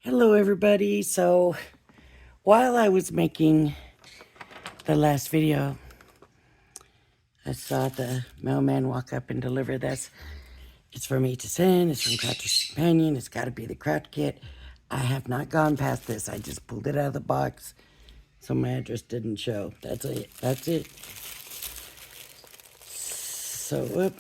Hello everybody. So while I was making the last video, I saw the mailman walk up and deliver this. It's from HSN, it's from Crafter's Companion, it's got to be the craft kit. I have not gone past this. I just pulled it out of the box so my address didn't show. That's it. So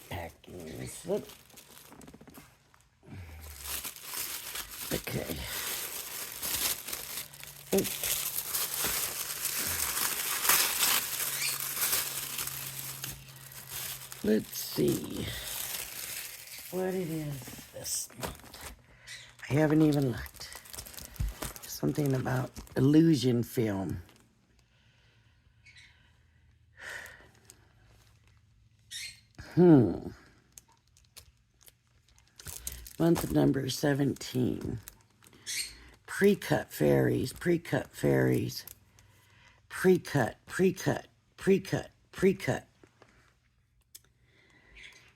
packing this up. Okay. Let's see what it is this month. I haven't even looked. Something about illusion film. Month number 17. Pre-cut fairies, pre-cut fairies. Pre-cut, pre-cut, pre-cut, pre-cut.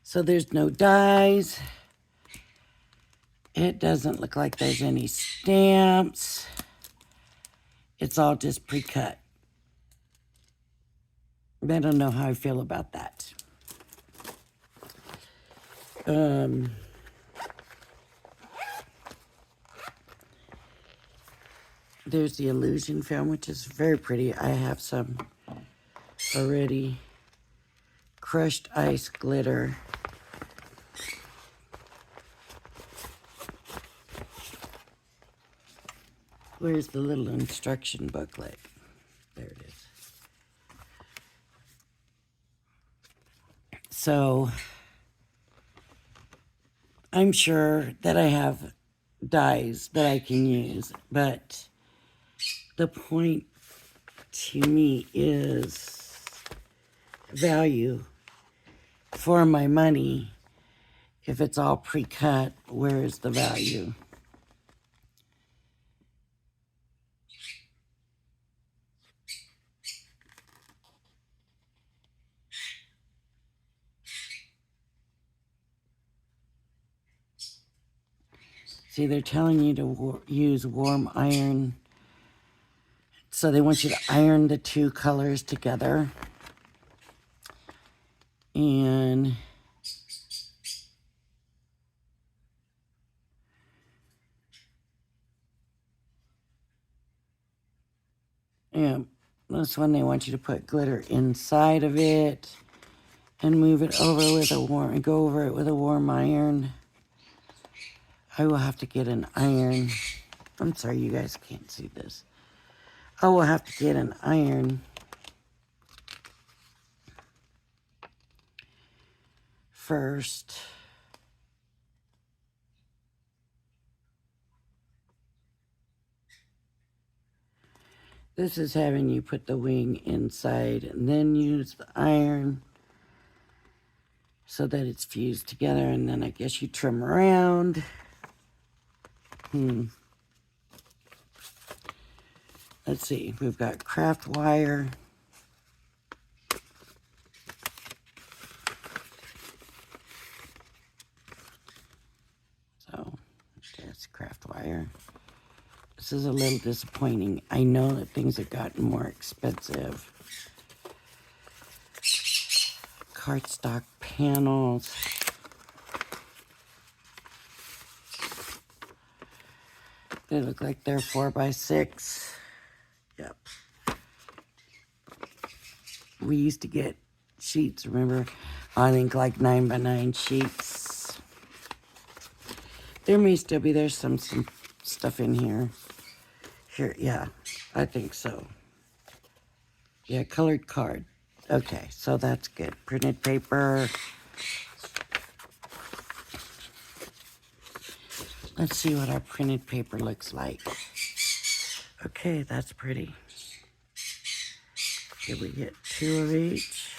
So there's no dies. It doesn't look like there's any stamps. It's all just pre-cut. I don't know how I feel about that. There's the illusion film, which is very pretty. I have some already. Crushed ice glitter. Where's the little instruction booklet? There it is. So I'm sure that I have dies that I can use, but the point to me is value for my money. If it's all pre-cut, where's the value? See, they're telling you to use warm iron. So they want you to iron the two colors together. And yeah, this one they want you to put glitter inside of it and move it over with a warm, go over it with a warm iron. I will have to get an iron. I'm sorry, you guys can't see this. I will have to get an iron first. This is having you put the wing inside and then use the iron so that it's fused together, and then I guess you trim around. Let's see, we've got craft wire. So, that's craft wire. This is a little disappointing. I know that things have gotten more expensive. Cardstock panels. They look like they're 4x6. Yep. We used to get sheets, remember? I think like 9x9 sheets. There may still be, there's some stuff in here. Here, yeah, I think so. Yeah, colored card. Okay, so that's good. Printed paper. Let's see what our printed paper looks like. Okay, that's pretty. Here we get 2 of each.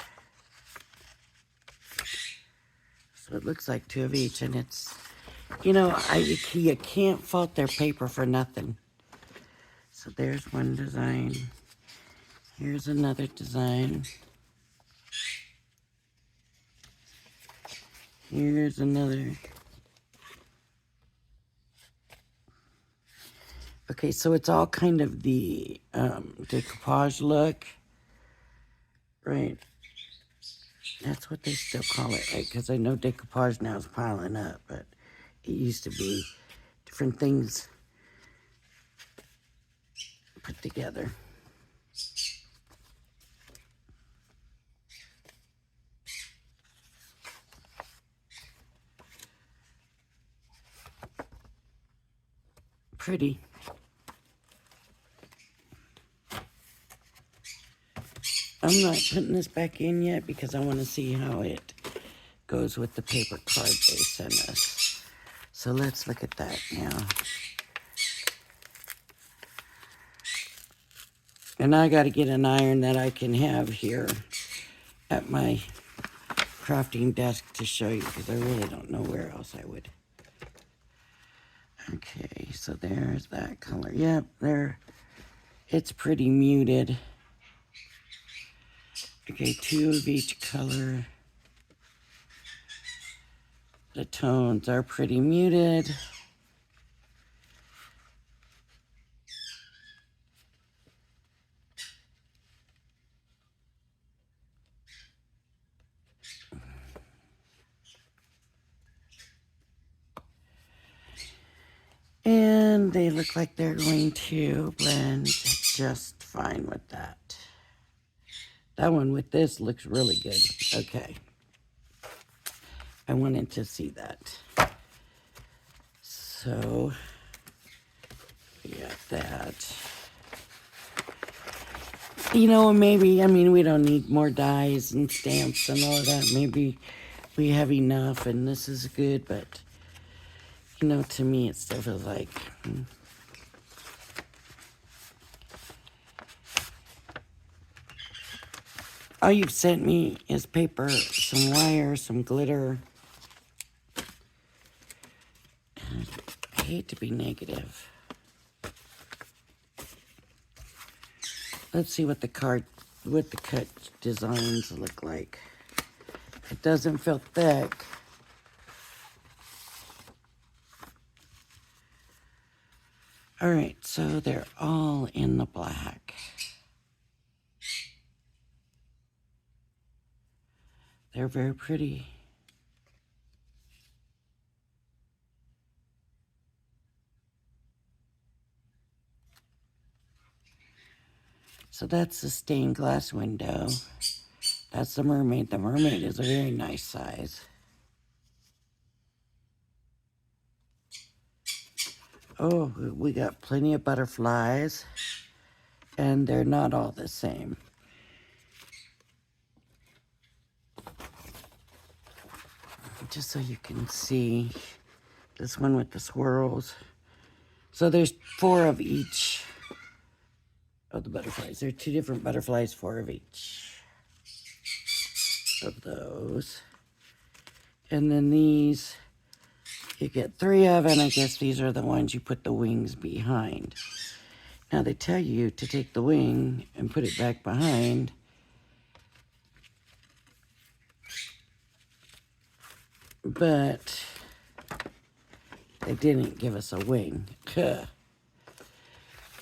So it looks like 2 of each, and it's, you know, you can't fault their paper for nothing. So there's one design. Here's another design. Here's another. Okay, so it's all kind of the decoupage look, right? That's what they still call it, right? Because I know decoupage now is piling up, but it used to be different things put together. Pretty. I'm not putting this back in yet because I want to see how it goes with the paper card they sent us. So let's look at that now. And I got to get an iron that I can have here at my crafting desk to show you because I really don't know where else I would. Okay, so there's that color. Yep, there. It's pretty muted. Okay, 2 of each color. The tones are pretty muted. And they look like they're going to blend just fine with that. That one with this looks really good. Okay. I wanted to see that. So, we got that. You know, maybe, I mean, we don't need more dies and stamps and all of that. Maybe we have enough and this is good, but, you know, to me it still feels like... All you've sent me is paper, some wire, some glitter. I hate to be negative. Let's see what the cut designs look like. It doesn't feel thick. All right, so they're all in the black. They're very pretty. So that's the stained glass window. That's the mermaid. The mermaid is a very nice size. Oh, we got plenty of butterflies. And they're not all the same. Just so you can see this one with the swirls. So there's 4 of each of the butterflies. There are 2 different butterflies, 4 of each of those. And then these, you get 3 of, and I guess these are the ones you put the wings behind. Now they tell you to take the wing and put it back behind. But they didn't give us a wing.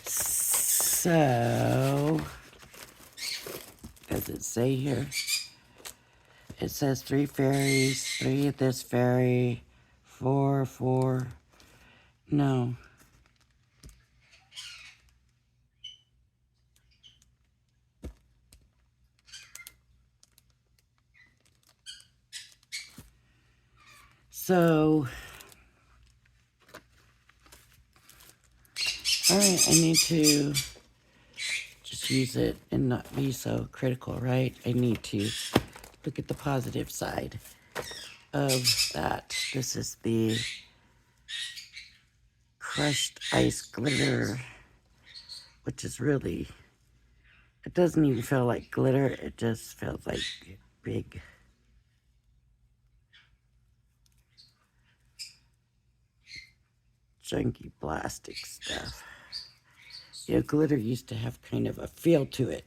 So, does it say here? It says 3 fairies, 3 at this fairy, 4. No. So, all right, I need to just use it and not be so critical, right? I need to look at the positive side of that. This is the crushed ice glitter, which is really, it doesn't even feel like glitter. It just feels like big junky plastic stuff. Yeah, glitter used to have kind of a feel to it.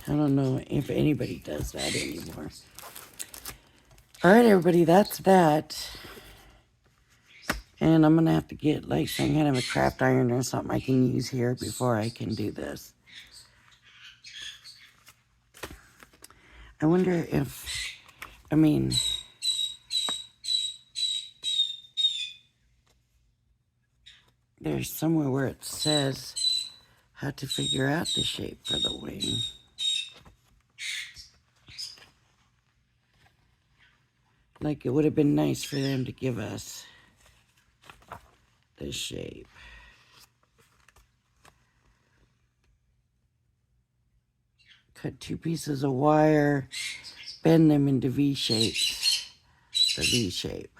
I don't know if anybody does that anymore. All right, everybody, that's that. And I'm going to have to get like some kind of a craft iron or something I can use here before I can do this. I wonder if, I mean, there's somewhere where it says how to figure out the shape for the wing. Like it would have been nice for them to give us the shape. Cut 2 pieces of wire, bend them into V shapes, the V shape.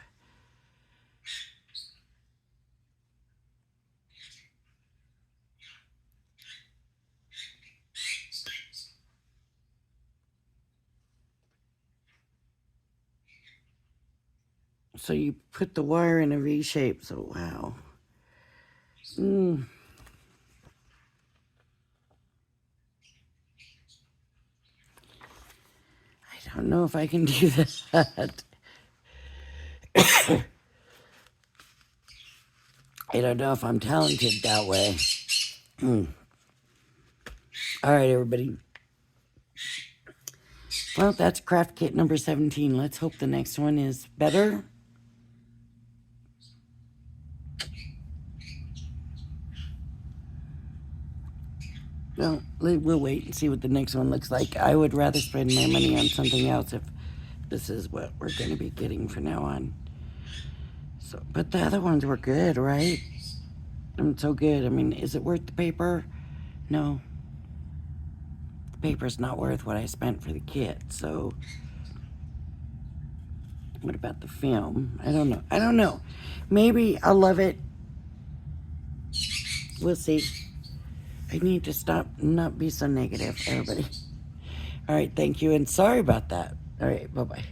So you put the wire in a V shape, so wow. I don't know if I can do that. I don't know if I'm talented that way. All right, everybody. Well, that's craft kit number 17. Let's hope the next one is better. Well, we'll wait and see what the next one looks like. I would rather spend my money on something else if this is what we're going to be getting from now on. So, but the other ones were good, right? So good. I mean, is it worth the paper? No. The paper's not worth what I spent for the kit, so... What about the film? I don't know. I don't know. Maybe I'll love it. We'll see. I need to stop and not be so negative, everybody. All right, thank you, and sorry about that. All right, bye-bye.